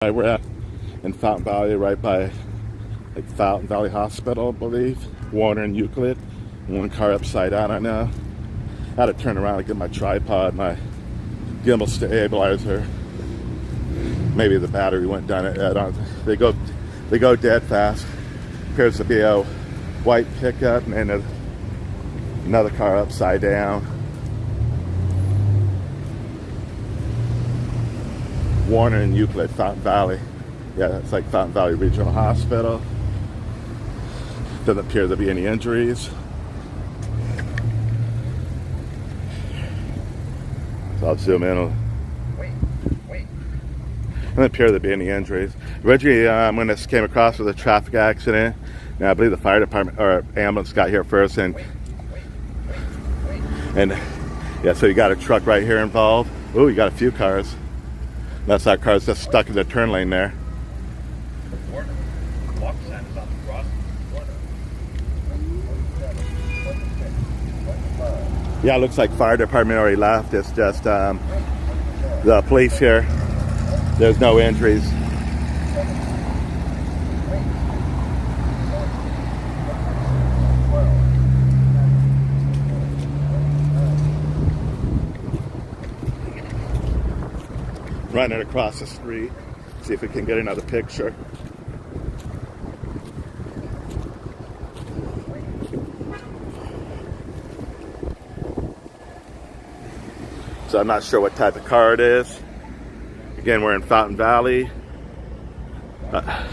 We're at in Fountain Valley, right by Fountain Valley Hospital, I believe. Warner and Euclid. One car upside down. I know. I had to turn around to get my tripod, my gimbal stabilizer. Maybe the battery went down. They go dead fast. Appears to be a white pickup and another car upside down. Warner and Euclid, Fountain Valley. Yeah, it's like Fountain Valley Regional Hospital. Doesn't appear to be any injuries. So I'll zoom in. Doesn't appear to be any injuries. Originally, when this came across, was a traffic accident. Now I believe the fire department or ambulance got here first, and yeah, so you got a truck right here involved. Ooh, you got a few cars. That's that car's just stuck in the turn lane there. Yeah, it looks like fire department already left. It's just the police here. There's no injuries. Running across the street. See if we can get another picture. So I'm not sure what type of car it is. Again, we're in Fountain Valley. I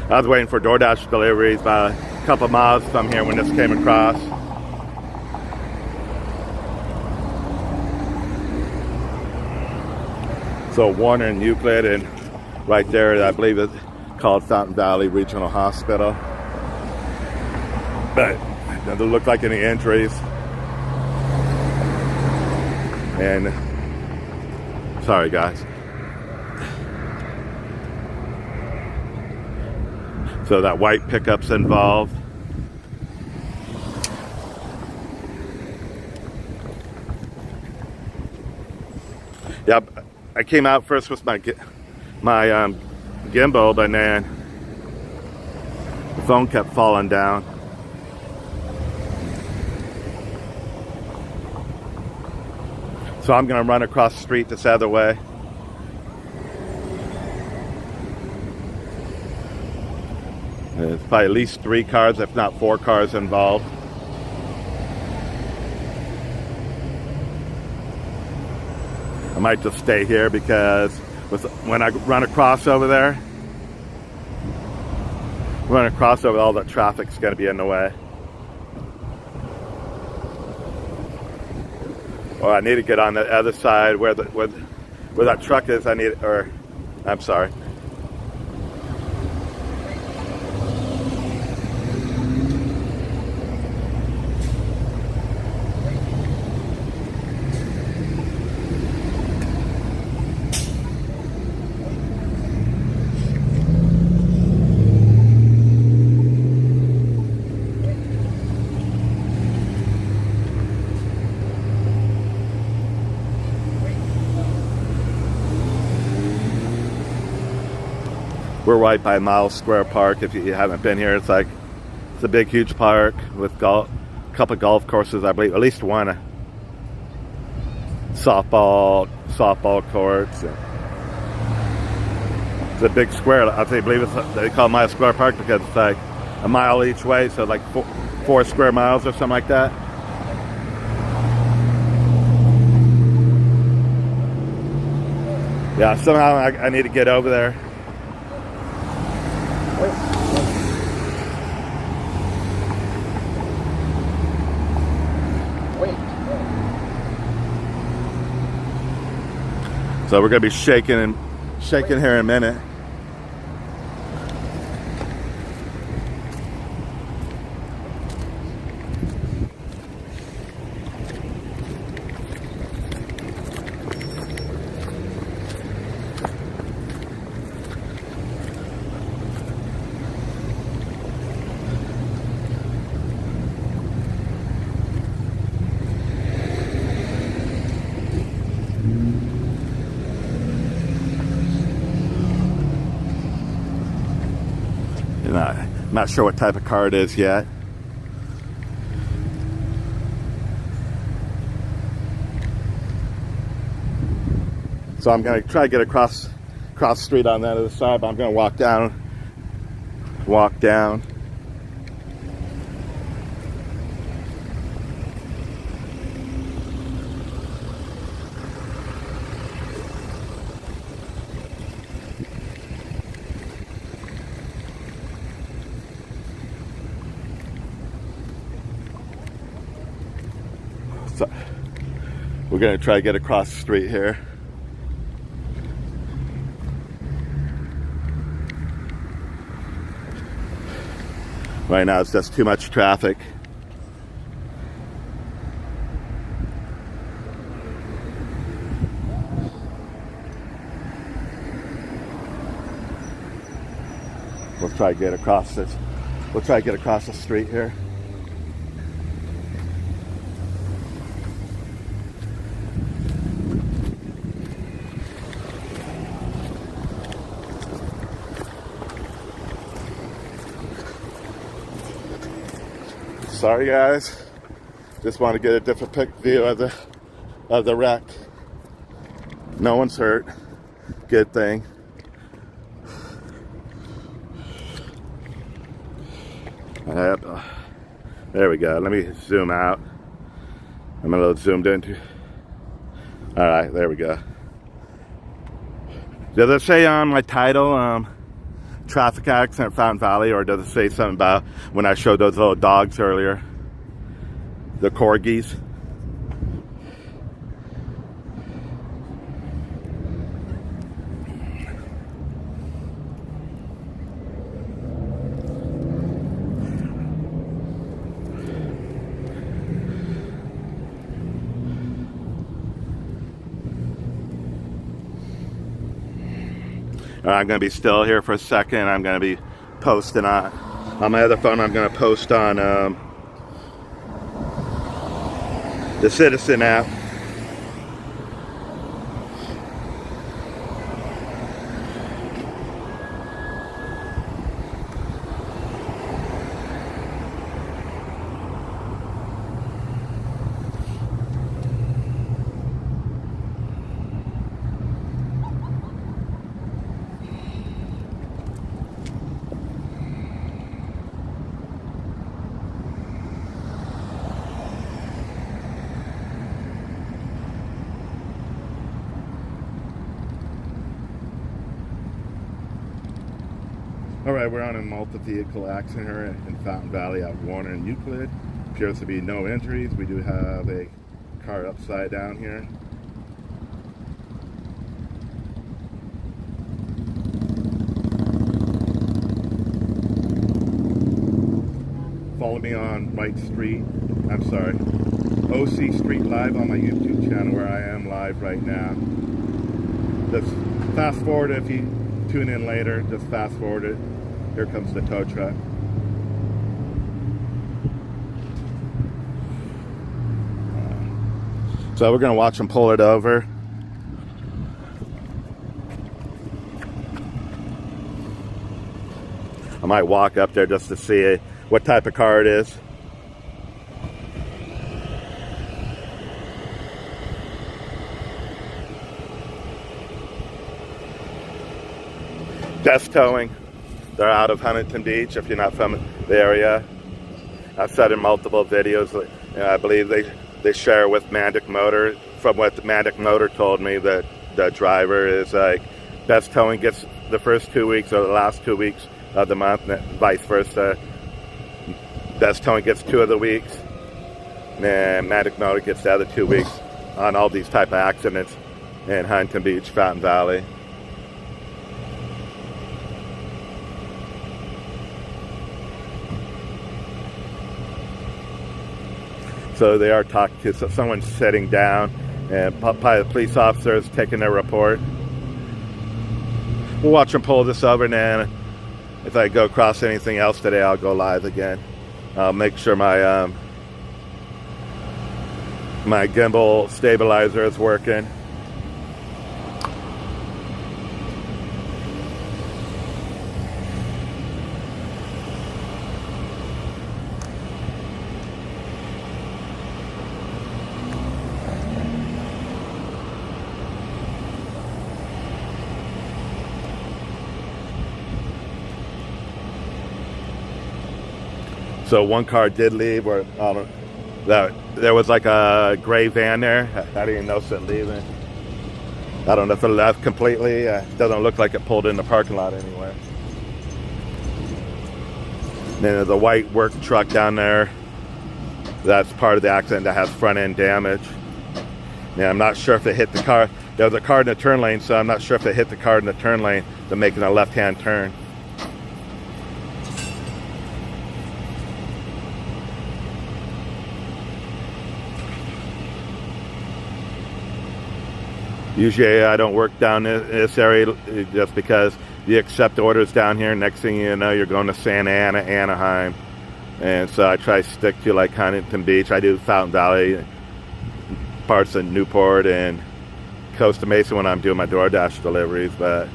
was waiting for DoorDash deliveries about a couple miles from here when this came across. So Warner and Euclid, and right there, I believe it's called Fountain Valley Regional Hospital. But it doesn't look like any injuries. And sorry guys. So that white pickup's involved. Yeah, I came out first with my gimbal, but then the phone kept falling down. So I'm gonna run across the street this other way. There's probably at least 3 cars, if not 4 cars involved. I might just stay here because when I run across over there, all the traffic's gonna be in the way. Or I need to get on the other side where that truck is. I'm sorry. We're right by Miles Square Park. If you haven't been here, it's a big, huge park with a couple golf courses, I believe, at least one softball courts. It's a big square. I believe they call it Miles Square Park because it's like a mile each way, so like 4 square miles or something like that. Yeah, somehow I need to get over there. So we're gonna be shaking here in a minute. Not sure what type of car it is yet. So I'm gonna try to get across the street on that other side, but I'm gonna walk down. So we're gonna try to get across the street here. Right now it's just too much traffic. We'll try to get across this. We'll try to get across the street here. Sorry guys, just want to get a different view of the wreck. No one's hurt. Good thing. There we go. Let me zoom out. I'm a little zoomed into. All right, there we go. Does it say on my title, traffic accident Fountain Valley, or does it say something about when I showed those little dogs earlier, the corgis? I'm going to be still here for a second. I'm going to be posting on my other phone. I'm going to post on the Citizen app. All right, we're on a multi-vehicle accident here in Fountain Valley at Warner and Euclid. Appears to be no injuries. We do have a car upside down here. Follow me on Wright Street. I'm sorry, OC Street Live on my YouTube channel, where I am live right now. Just fast forward if you tune in later. Just fast forward it. Here comes the tow truck. So we're gonna watch them pull it over. I might walk up there just to see what type of car it is. Best Towing. They're out of Huntington Beach, if you're not from the area. I've said in multiple videos, I believe they share with Mandic Motor. From what Mandic Motor told me, that the driver is like, Best Towing gets the first 2 weeks or the last 2 weeks of the month, and vice versa. Best Towing gets 2 of the weeks, and Mandic Motor gets the other 2 weeks on all these type of accidents in Huntington Beach, Fountain Valley. So they are talking to someone sitting down, and probably the police officers taking their report. We'll watch them pull this over, and then if I go across anything else today, I'll go live again. I'll make sure my my gimbal stabilizer is working. So one car did leave, or that there was like a gray van there. I didn't notice it leaving. I don't know if it left completely. Doesn't look like it pulled in the parking lot anywhere. Then there's a white work truck down there. That's part of the accident that has front end damage. Yeah, I'm not sure if it hit the car. There was a car in the turn lane, so I'm not sure if it hit the car in the turn lane to making a left-hand turn. Usually I don't work down this area just because you accept orders down here. Next thing you know, you're going to Santa Ana, Anaheim. And so I try to stick to like Huntington Beach. I do Fountain Valley, parts of Newport and Costa Mesa when I'm doing my DoorDash deliveries. But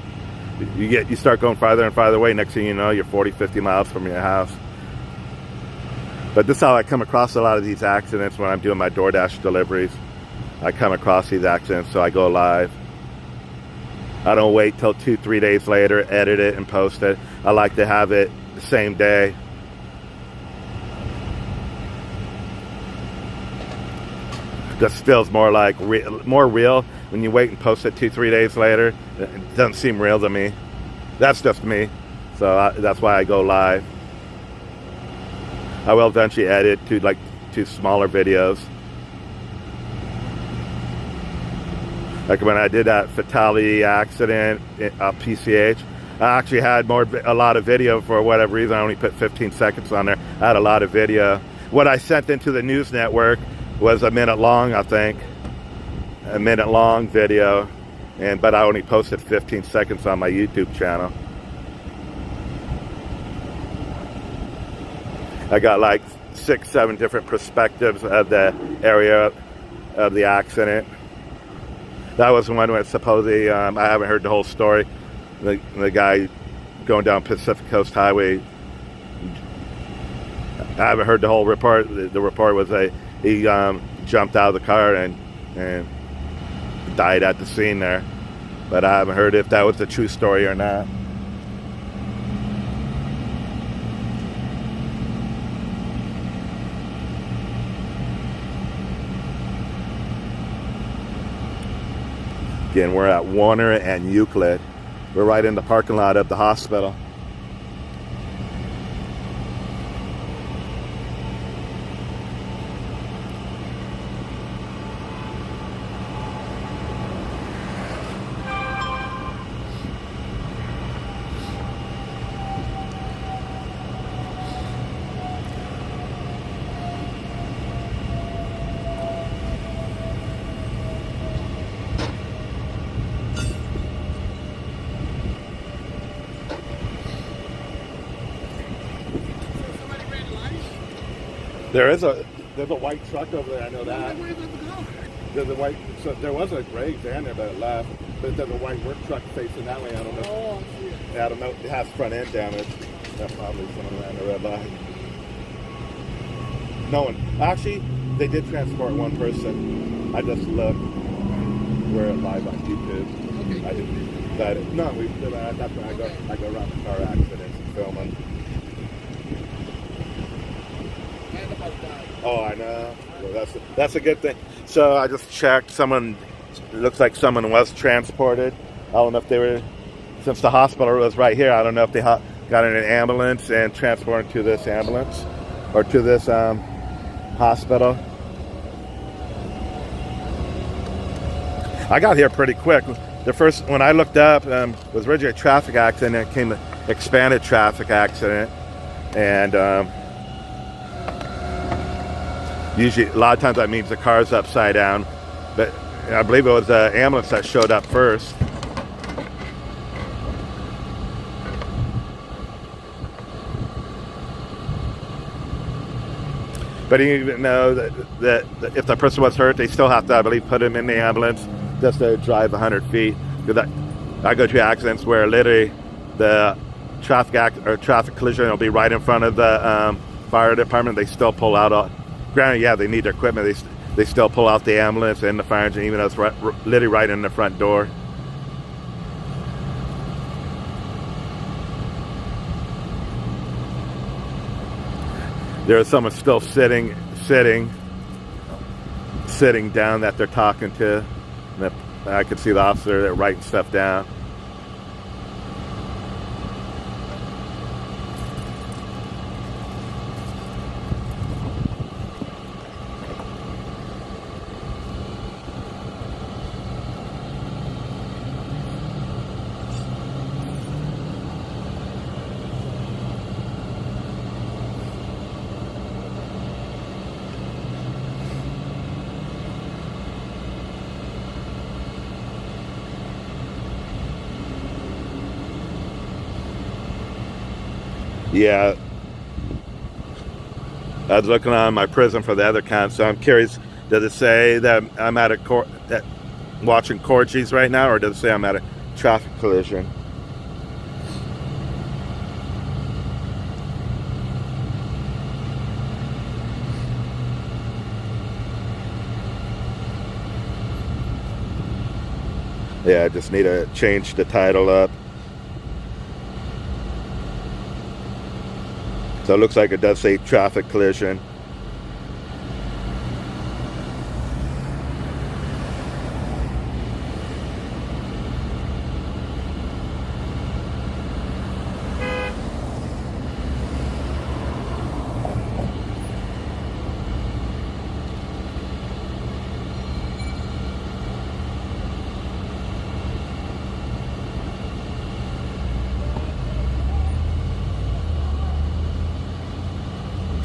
you start going farther and farther away. Next thing you know, you're 40, 50 miles from your house. But this is how I come across a lot of these accidents when I'm doing my DoorDash deliveries. I come across these accidents, so I go live. I don't wait till 2-3 days later, edit it and post it. I like to have it the same day. This feels more like more real when you wait and post it 2-3 days later. It doesn't seem real to me. That's just me. So that's why I go live. I will eventually edit to smaller videos. Like when I did that fatality accident at PCH, I actually had a lot of video. For whatever reason, I only put 15 seconds on there. I had a lot of video. What I sent into the news network was a minute long, I think. A minute long video. But I only posted 15 seconds on my YouTube channel. I got like 6-7 different perspectives of the area of the accident. That was one where supposedly, I haven't heard the whole story. The guy going down Pacific Coast Highway, I haven't heard the whole report. The report was he jumped out of the car and died at the scene there. But I haven't heard if that was a true story or not. Again, we're at Warner and Euclid. We're right in the parking lot of the hospital. There's a white truck over there. I know that. There's a white. So there was a gray van there, but it left. But there's a white work truck facing that way. I don't know. Oh, I see it. Yeah, I don't know. It has front end damage. That's probably someone ran the red light. No one. Actually, they did transport one person. I just looked. We're live on YouTube. Okay. I didn't. That's when I go around the car accidents and filming. Oh, I know. Well, that's a good thing. So I just checked. It looks like someone was transported. I don't know if they were, since the hospital was right here, I don't know if they got in an ambulance and transported to this ambulance or to this hospital. I got here pretty quick. When I looked up, was originally a traffic accident. It came an expanded traffic accident. And usually, a lot of times that means the car's upside down, but I believe it was the ambulance that showed up first. But even though that if the person was hurt, they still have to, I believe, put him in the ambulance just to drive 100 feet. Because I go to accidents where literally the traffic collision will be right in front of the fire department. They still pull out. Granted, yeah, they need their equipment. They still pull out the ambulance and the fire engine, even though it's literally right in the front door. There's someone still sitting down that they're talking to. And I could see the officer there writing stuff down. Yeah, I was looking on my prison for the other count, so I'm curious, does it say that I'm at a court, that watching Corgis right now, or does it say I'm at a traffic collision? Yeah, I just need to change the title up. So it looks like it does say traffic collision.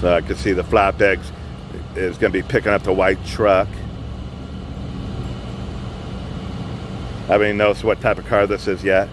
So I can see the flatbed is going to be picking up the white truck. I haven't even noticed what type of car this is yet.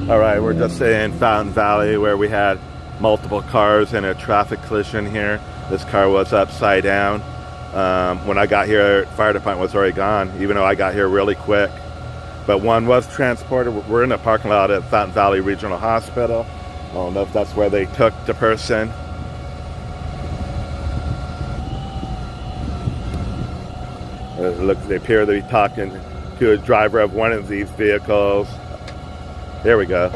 All right, we're just in Fountain Valley where we had multiple cars in a traffic collision here. This car was upside down. When I got here, fire department was already gone, even though I got here really quick. But one was transported. We're in the parking lot at Fountain Valley Regional Hospital. I don't know if that's where they took the person. They appear to be talking to a driver of one of these vehicles. There we go.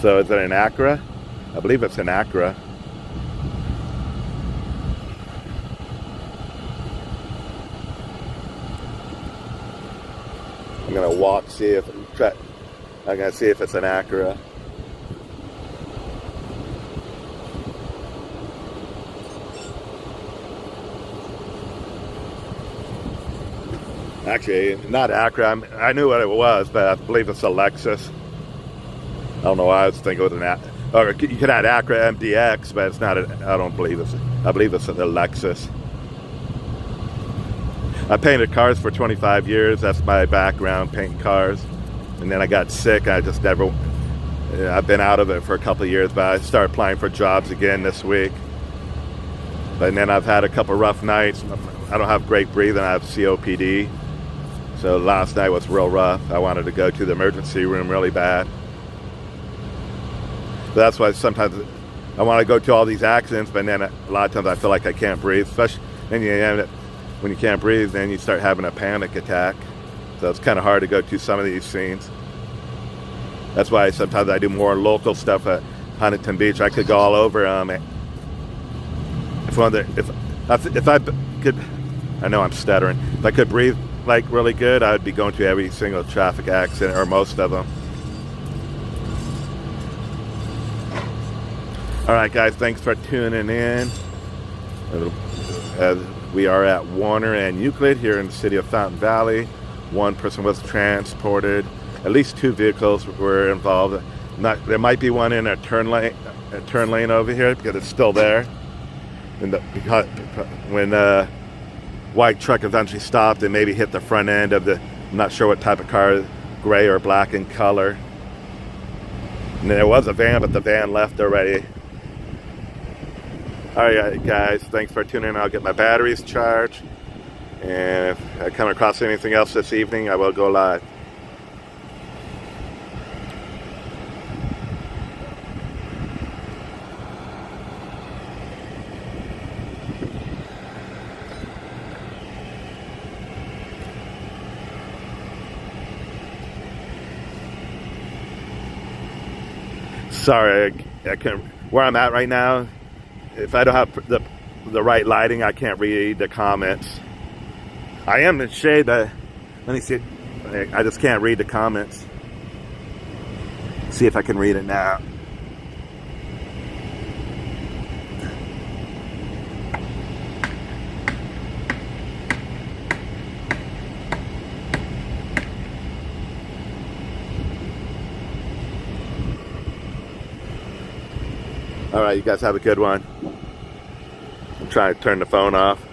So is it an Acura? I believe it's an Acura. I'm gonna walk, I'm gonna see if it's an Acura. Actually, not Acura. I knew what it was, but I believe it's a Lexus. I don't know why I was thinking it was an Acura. Or you could add Acura MDX, but it's not. I don't believe it's. I believe it's a Lexus. I painted cars for 25 years. That's my background, painting cars. And then I got sick. I just never. I've been out of it for a couple of years, but I started applying for jobs again this week. And then I've had a couple of rough nights. I don't have great breathing. I have COPD. So last night was real rough. I wanted to go to the emergency room really bad. So that's why sometimes I want to go to all these accidents, but then a lot of times I feel like I can't breathe. Especially when you can't breathe, then you start having a panic attack. So it's kind of hard to go to some of these scenes. That's why sometimes I do more local stuff at Huntington Beach. I could go all over. If I could, I know I'm stuttering. If I could breathe like really good, I would be going to every single traffic accident, or most of them. All right, guys, thanks for tuning in. We are at Warner and Euclid here in the city of Fountain Valley. One person was transported. At least 2 vehicles were involved. There might be one in a turn lane over here because it's still there. And because when the white truck eventually stopped, it maybe hit the front end of the, I'm not sure what type of car, gray or black in color. And there was a van, but the van left already. All right, guys, thanks for tuning in. I'll get my batteries charged. And if I come across anything else this evening, I will go live. Sorry, I can't. Where I'm at right now, if I don't have the right lighting, I can't read the comments. I am in the shade, but let me see. I just can't read the comments. See if I can read it now. All right, you guys have a good one. I'm trying to turn the phone off.